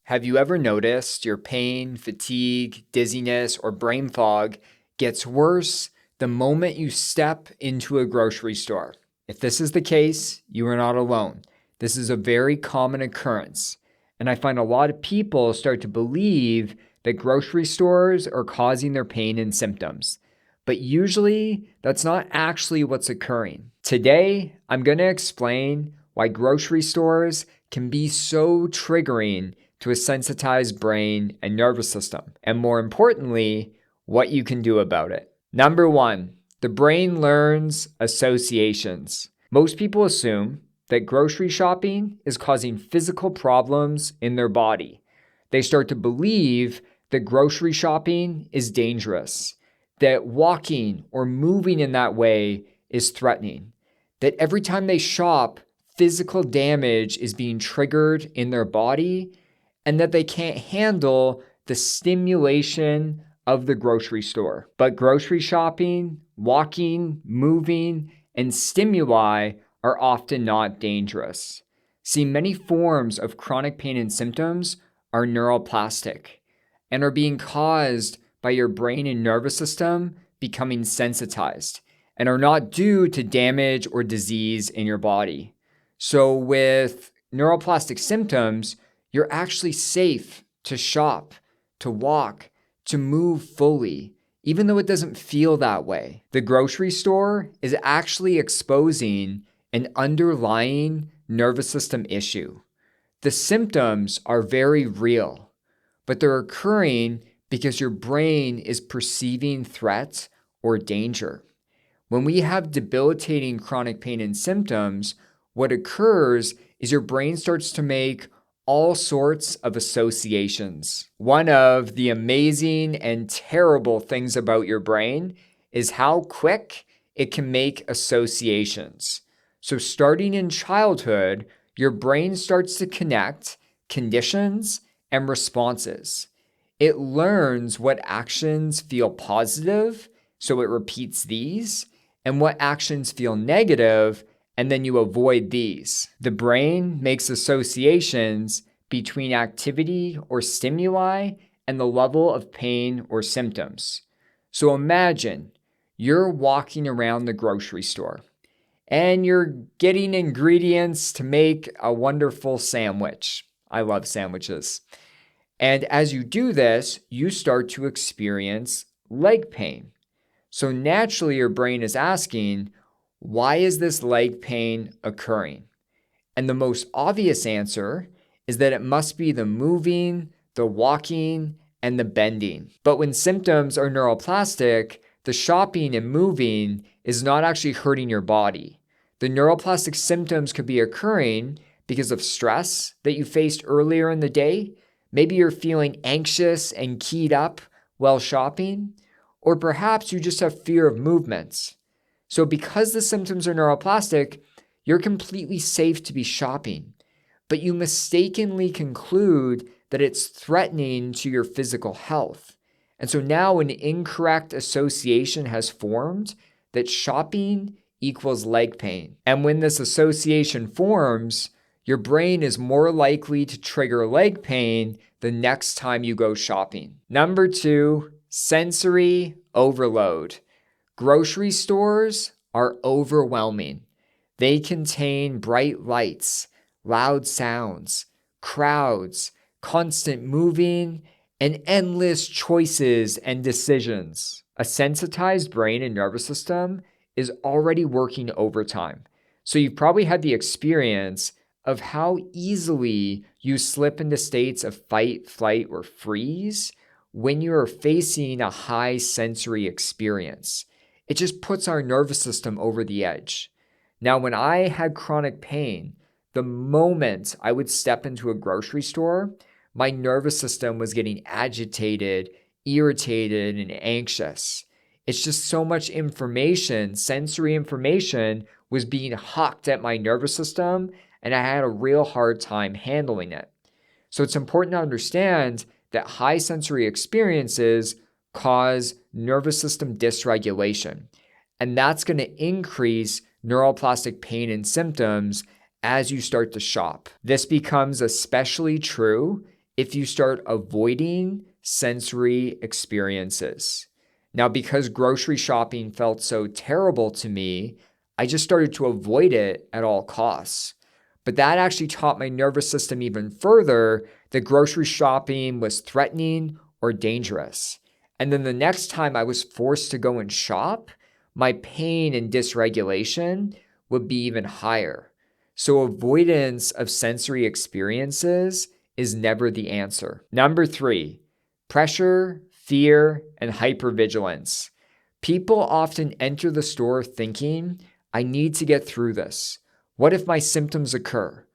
Have you ever noticed your pain, fatigue, dizziness, or brain fog gets worse the moment you step into a grocery store? If this is the case, you are not alone. This is a very common occurrence. And I find a lot of people start to believe that grocery stores are causing their pain and symptoms. But usually, that's not actually what's occurring. Today, I'm going to explain why grocery stores can be so triggering to a sensitized brain and nervous system, and more importantly, what you can do about it. Number one, the brain learns associations. Most people assume that grocery shopping is causing physical problems in their body. They start to believe that grocery shopping is dangerous, that walking or moving in that way is threatening, that every time they shop, physical damage is being triggered in their body, and that they can't handle the stimulation of the grocery store. But grocery shopping, walking, moving, and stimuli are often not dangerous. See, many forms of chronic pain and symptoms are neuroplastic and are being caused by your brain and nervous system becoming sensitized and are not due to damage or disease in your body. So with neuroplastic symptoms, you're actually safe to shop, to walk, to move fully, even though it doesn't feel that way. The grocery store is actually exposing an underlying nervous system issue. The symptoms are very real, but they're occurring because your brain is perceiving threat or danger. When we have debilitating chronic pain and symptoms, what occurs is your brain starts to make all sorts of associations. One of the amazing and terrible things about your brain is how quick it can make associations. So starting in childhood, your brain starts to connect conditions and responses. It learns what actions feel positive, so it repeats these, and what actions feel negative, and then you avoid these. The brain makes associations between activity or stimuli and the level of pain or symptoms. So imagine you're walking around the grocery store and you're getting ingredients to make a wonderful sandwich. I love sandwiches. And as you do this, you start to experience leg pain. So naturally, your brain is asking, why is this leg pain occurring? And the most obvious answer is that it must be the moving, the walking, and the bending. But when symptoms are neuroplastic, the shopping and moving is not actually hurting your body. The neuroplastic symptoms could be occurring because of stress that you faced earlier in the day. Maybe you're feeling anxious and keyed up while shopping, or perhaps you just have fear of movements. So because the symptoms are neuroplastic, you're completely safe to be shopping, but you mistakenly conclude that it's threatening to your physical health. And so now an incorrect association has formed that shopping equals leg pain. And when this association forms, your brain is more likely to trigger leg pain the next time you go shopping. Number two, sensory overload. Grocery stores are overwhelming. They contain bright lights, loud sounds, crowds, constant moving, and endless choices and decisions. A sensitized brain and nervous system is already working overtime. So you've probably had the experience of how easily you slip into states of fight, flight, or freeze when you are facing a high sensory experience. It just puts our nervous system over the edge. Now, when I had chronic pain, the moment I would step into a grocery store, my nervous system was getting agitated, irritated, and anxious. It's just so much information, sensory information was being hucked at my nervous system, and I had a real hard time handling it. So it's important to understand that high sensory experiences cause nervous system dysregulation. And that's going to increase neuroplastic pain and symptoms as you start to shop. This becomes especially true if you start avoiding sensory experiences. Now, because grocery shopping felt so terrible to me, I just started to avoid it at all costs. But that actually taught my nervous system even further that grocery shopping was threatening or dangerous. And then the next time I was forced to go and shop, my pain and dysregulation would be even higher. So avoidance of sensory experiences is never the answer. Number 3, pressure, fear, and hypervigilance. People often enter the store thinking, I need to get through this. What if my symptoms occur?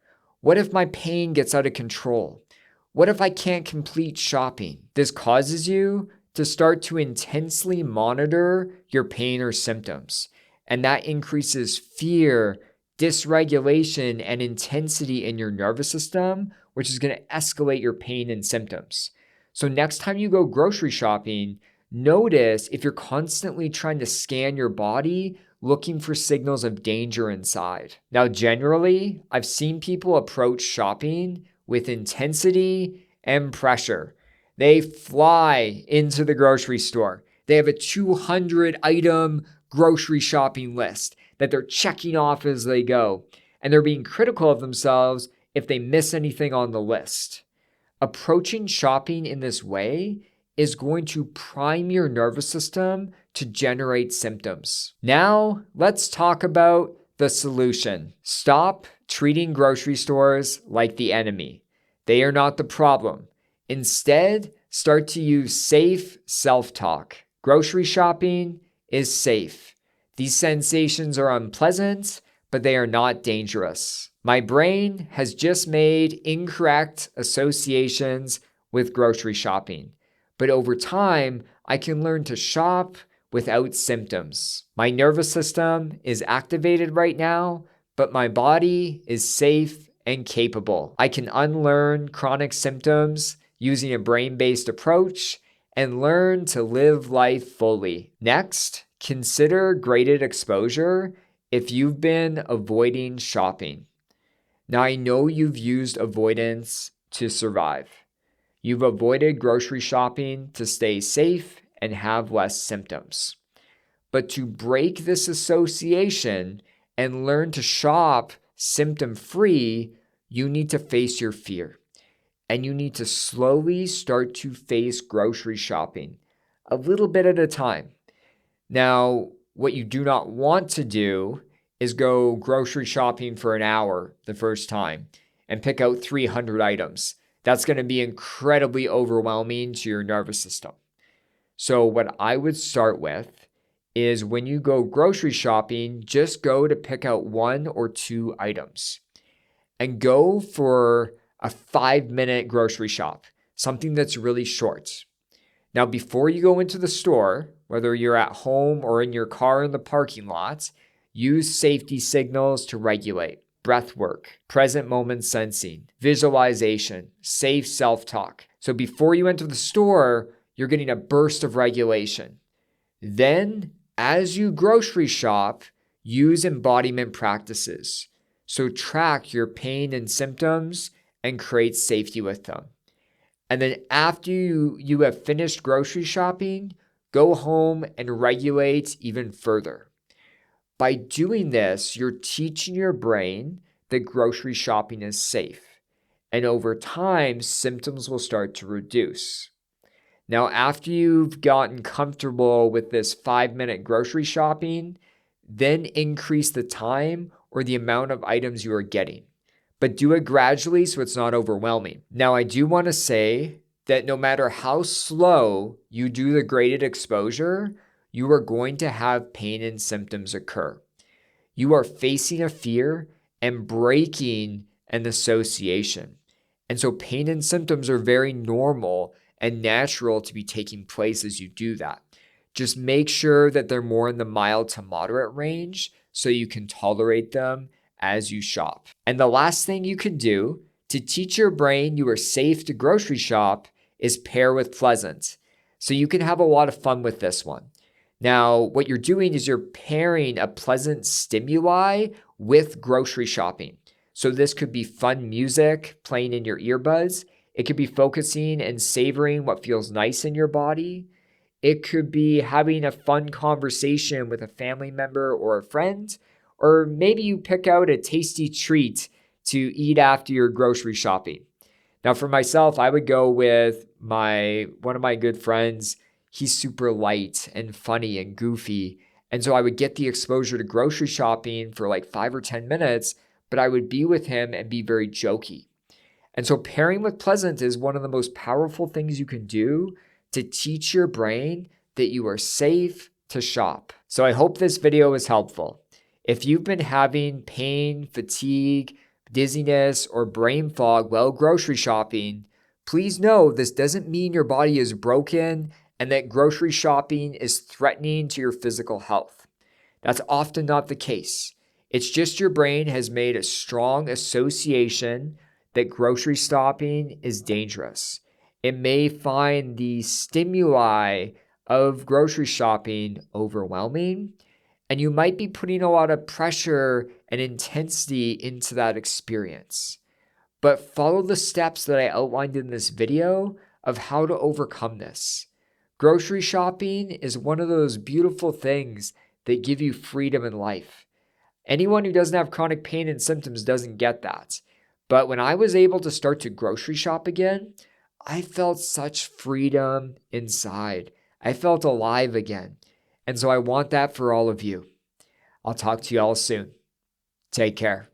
What if my pain gets out of control? What if I can't complete shopping? This causes you to start to intensely monitor your pain or symptoms. And that increases fear, dysregulation, and intensity in your nervous system, which is going to escalate your pain and symptoms. So next time you go grocery shopping, notice if you're constantly trying to scan your body, looking for signals of danger inside. Now, generally, I've seen people approach shopping with intensity and pressure. They fly into the grocery store. They have a 200-item grocery shopping list that they're checking off as they go, and they're being critical of themselves if they miss anything on the list. Approaching shopping in this way is going to prime your nervous system to generate symptoms. Now, let's talk about the solution. Stop treating grocery stores like the enemy. They are not the problem. Instead, start to use safe self-talk. Grocery shopping is safe. These sensations are unpleasant, but they are not dangerous. My brain has just made incorrect associations with grocery shopping. But over time, I can learn to shop without symptoms. My nervous system is activated right now, but my body is safe and capable. I can unlearn chronic symptoms using a brain-based approach and learn to live life fully. Next, consider graded exposure if you've been avoiding shopping. Now, I know you've used avoidance to survive. You've avoided grocery shopping to stay safe and have less symptoms. But to break this association and learn to shop symptom-free, you need to face your fear. And you need to slowly start to face grocery shopping, a little bit at a time. Now, what you do not want to do is go grocery shopping for an hour the first time and pick out 300 items. That's going to be incredibly overwhelming to your nervous system. So what I would start with is when you go grocery shopping, just go to pick out 1 or 2 items and go for a 5-minute grocery shop, something that's really short. Now, before you go into the store, whether you're at home or in your car in the parking lot, use safety signals to regulate. Breath work, present moment sensing, visualization, safe self-talk. So before you enter the store, you're getting a burst of regulation. Then, as you grocery shop, use embodiment practices. So track your pain and symptoms and create safety with them. And then after you have finished grocery shopping, go home and regulate even further. By doing this, you're teaching your brain that grocery shopping is safe. And over time, symptoms will start to reduce. Now, after you've gotten comfortable with this 5-minute grocery shopping, then increase the time or the amount of items you are getting. But do it gradually so it's not overwhelming. Now, I do want to say that no matter how slow you do the graded exposure, you are going to have pain and symptoms occur. You are facing a fear and breaking an association. And so pain and symptoms are very normal and natural to be taking place as you do that. Just make sure that they're more in the mild to moderate range so you can tolerate them as you shop. And the last thing you can do to teach your brain you are safe to grocery shop is pair with pleasant. So you can have a lot of fun with this one. Now, what you're doing is you're pairing a pleasant stimuli with grocery shopping. So this could be fun music playing in your earbuds. It could be focusing and savoring what feels nice in your body. It could be having a fun conversation with a family member or a friend, or maybe you pick out a tasty treat to eat after your grocery shopping. Now, for myself, I would go with one of my good friends. He's super light and funny and goofy. And so I would get the exposure to grocery shopping for like 5 or 10 minutes, but I would be with him and be very jokey. And so pairing with pleasant is one of the most powerful things you can do to teach your brain that you are safe to shop. So I hope this video was helpful. If you've been having pain, fatigue, dizziness, or brain fog while grocery shopping, please know this doesn't mean your body is broken and that grocery shopping is threatening to your physical health. That's often not the case. It's just your brain has made a strong association that grocery shopping is dangerous. It may find the stimuli of grocery shopping overwhelming, and you might be putting a lot of pressure and intensity into that experience. But follow the steps that I outlined in this video of how to overcome this. Grocery shopping is one of those beautiful things that give you freedom in life. Anyone who doesn't have chronic pain and symptoms doesn't get that. But when I was able to start to grocery shop again, I felt such freedom inside. I felt alive again. And so I want that for all of you. I'll talk to you all soon. Take care.